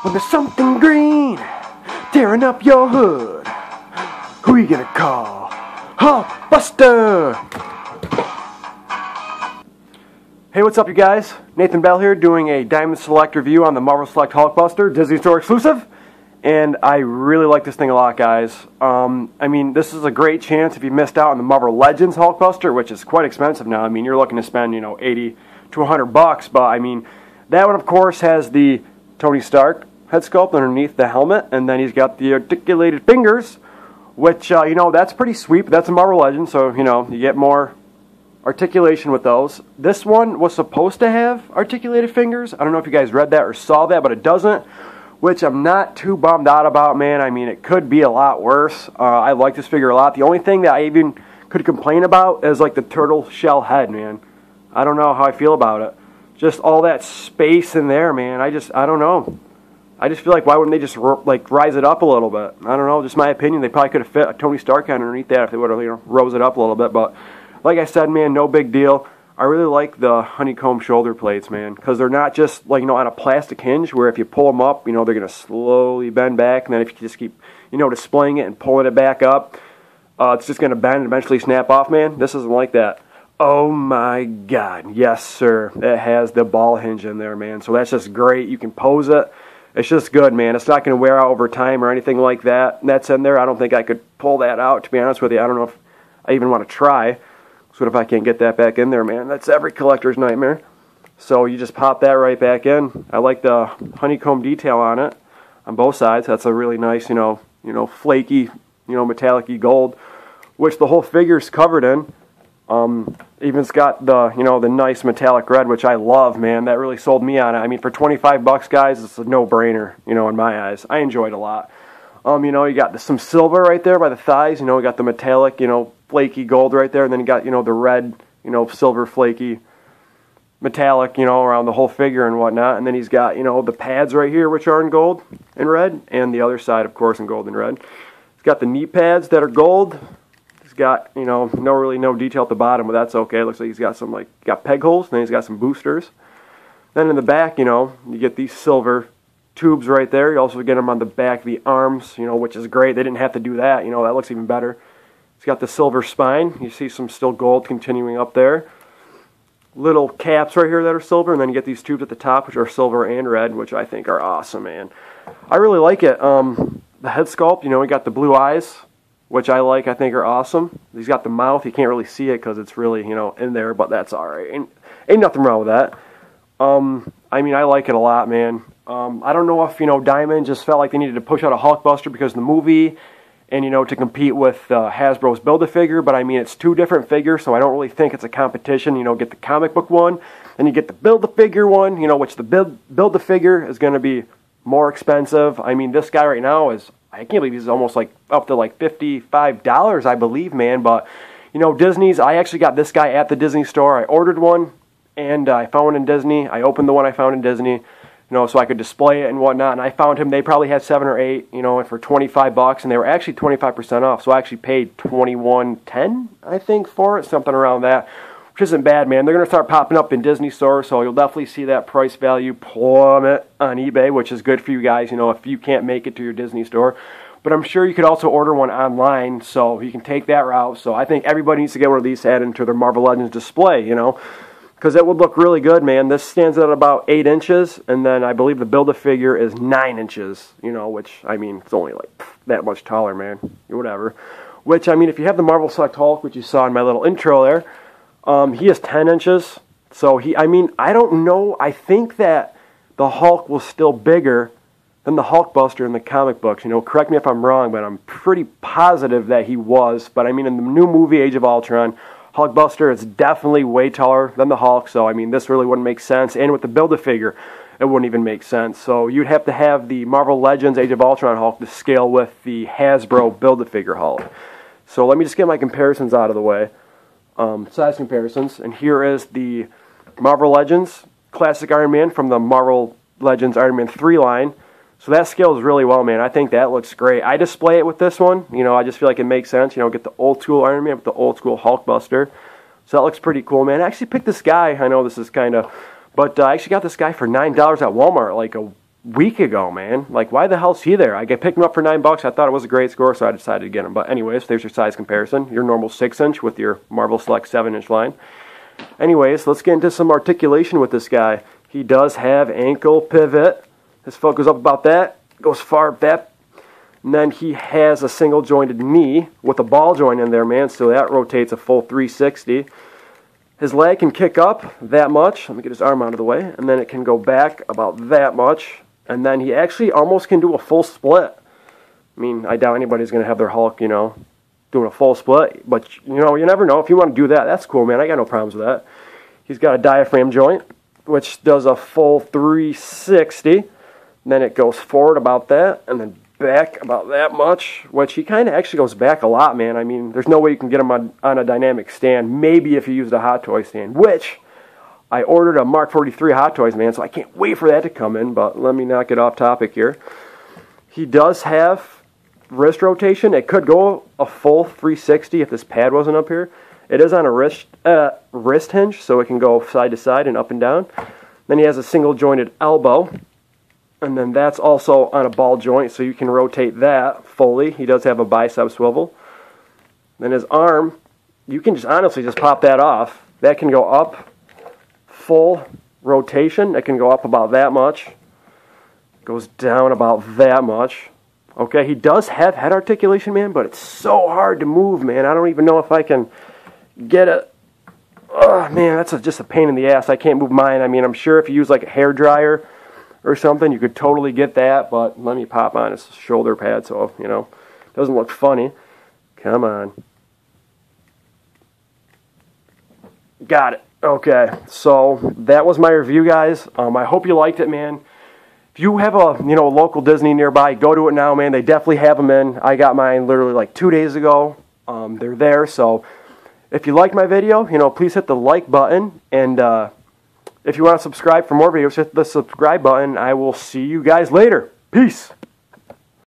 When there's something green tearing up your hood, who you gonna call? Hulkbuster! Hey, what's up, you guys? Nathan Bell here, doing a Diamond Select review on the Marvel Select Hulkbuster, Disney Store exclusive. And I really like this thing a lot, guys. I mean, this is a great chance if you missed out on the Marvel Legends Hulkbuster, which is quite expensive now. I mean, you're looking to spend, 80 to 100 bucks. But, I mean, that one, of course, has the Tony Stark head sculpt underneath the helmet. And then he's got the articulated fingers, which, that's pretty sweet. But that's a Marvel Legend, so, you get more articulation with those. This one was supposed to have articulated fingers. I don't know if you guys read that or saw that, but it doesn't, which I'm not too bummed out about, man. I mean, it could be a lot worse. I like this figure a lot. The only thing that I even could complain about is like the turtle shell head, man. I don't know how I feel about it. Just all that space in there, man. I don't know. I just feel like, why wouldn't they just like rise it up a little bit? I don't know, just my opinion. They probably could have fit a Tony Stark underneath that if they would have, rose it up a little bit. But like I said, man, no big deal. I really like the honeycomb shoulder plates, man, because they're not just like, on a plastic hinge where if you pull them up, they're going to slowly bend back, and then if you just keep, displaying it and pulling it back up, it's just going to bend and eventually snap off, man. This isn't like that. Oh my God, yes, sir. It has the ball hinge in there, man, so that's just great. You can pose it. It's just good, man. It's not going to wear out over time or anything like that. That's in there. I don't think I could pull that out, to be honest with you. I don't know if I even want to try. So what if I can't get that back in there, man? That's every collector's nightmare. So you just pop that right back in. I like the honeycomb detail on it on both sides. That's a really nice, flaky, metallic-y gold, which the whole figure's covered in. Even's got the, the nice metallic red, which I love, man. That really sold me on it. I mean, for 25 bucks, guys, it's a no-brainer, in my eyes. I enjoyed it a lot. You got some silver right there by the thighs. You got the metallic, flaky gold right there, and then you got, the red, silver flaky metallic, around the whole figure and whatnot. And then he's got, the pads right here, which are in gold and red, and the other side, of course, in gold and red. He's got the knee pads that are gold. He's got, no detail at the bottom, but that's okay. It looks like he's got some, got peg holes, and then he's got some boosters. Then in the back, you get these silver tubes right there. You also get them on the back of the arms, which is great. They didn't have to do that. That looks even better. It's got the silver spine. You see some still gold continuing up there. Little caps right here that are silver, and then you get these tubes at the top, which are silver and red, which I think are awesome, man. I really like it. The head sculpt, we got the blue eyes, which I like. I think are awesome. He's got the mouth. You can't really see it because it's really, in there, but that's all right. Ain't nothing wrong with that. I mean, I like it a lot, man. I don't know if, Diamond just felt like they needed to push out a Hulkbuster because of the movie and, to compete with Hasbro's Build-A-Figure, but I mean, it's two different figures, so I don't really think it's a competition. Get the comic book one, and you get the Build-A-Figure one, which the Build-A-Figure is going to be more expensive. I mean, this guy right now is, I can't believe he's almost up to $55, I believe, man, but, Disney's, I actually got this guy at the Disney store. I ordered one, and I found one in Disney. I opened the one I found in Disney, so I could display it and whatnot. And I found him, they probably had 7 or 8, for 25 bucks, and they were actually 25% off. So I actually paid $21.10, I think, for it, something around that, which isn't bad, man. They're going to start popping up in Disney stores, so you'll definitely see that price value plummet on eBay, which is good for you guys, if you can't make it to your Disney store. But I'm sure you could also order one online, so you can take that route. So I think everybody needs to get one of these added into their Marvel Legends display, because it would look really good, man. This stands at about 8 inches, and then I believe the Build-A-Figure is 9 inches, which, I mean, it's only that much taller, man, whatever. Which, I mean, if you have the Marvel Select Hulk, which you saw in my little intro there, he is 10 inches, so I don't know, I think that the Hulk was still bigger than the Hulkbuster in the comic books, correct me if I'm wrong, but I'm pretty positive that he was, but I mean, in the new movie, Age of Ultron, Hulkbuster is definitely way taller than the Hulk, so I mean, this really wouldn't make sense. And with the Build-A-Figure, it wouldn't even make sense. So you'd have to have the Marvel Legends Age of Ultron Hulk to scale with the Hasbro Build-A-Figure Hulk. So let me just get my comparisons out of the way. Size comparisons. And here is the Marvel Legends Classic Iron Man from the Marvel Legends Iron Man 3 line. So that scales really well, man. I think that looks great. I display it with this one. I just feel like it makes sense. Get the old school Iron Man with the old school Hulkbuster. So that looks pretty cool, man. I actually picked this guy. I know this is kind of... But I actually got this guy for $9 at Walmart like a week ago, man. Like, why the hell's he there? I picked him up for $9. I thought it was a great score, so I decided to get him. But anyways, there's your size comparison. Your normal 6-inch with your Marvel Select 7-inch line. Anyways, let's get into some articulation with this guy. He does have ankle pivot. His foot goes up about that, goes far that. And then he has a single jointed knee with a ball joint in there, man. So that rotates a full 360. His leg can kick up that much. Let me get his arm out of the way. And then it can go back about that much. And then he actually almost can do a full split. I mean, I doubt anybody's going to have their Hulk, you know, doing a full split. But, you know, you never know. If you want to do that, that's cool, man. I got no problems with that. He's got a diaphragm joint, which does a full 360. And then it goes forward about that, and then back about that much, which he kind of actually goes back a lot, man. I mean, there's no way you can get him on a dynamic stand. Maybe if you used a Hot Toy stand, which I ordered a Mark 43 Hot Toys, man, so I can't wait for that to come in, but let me not get off topic here. He does have wrist rotation. It could go a full 360 if this pad wasn't up here. It is on a wrist hinge, so it can go side to side and up and down. Then he has a single jointed elbow, and then that's also on a ball joint, so you can rotate that fully. He does have a bicep swivel. Then his arm, you can just honestly just pop that off. That can go up, full rotation. It can go up about that much. Goes down about that much. Okay, he does have head articulation, man, but it's so hard to move, man. I don't even know if I can get it. Oh, man, that's just a pain in the ass. I can't move mine. I mean, I'm sure if you use like a hair dryer or something, you could totally get that, but let me pop on his shoulder pad so, you know, it doesn't look funny. Come on. Got it. Okay, so that was my review, guys. I hope you liked it, man. If you have a local Disney nearby, go to it now, man. They definitely have them in. I got mine literally like 2 days ago. They're there, so if you like my video, please hit the like button, and if you want to subscribe for more videos, hit the subscribe button. I will see you guys later. Peace.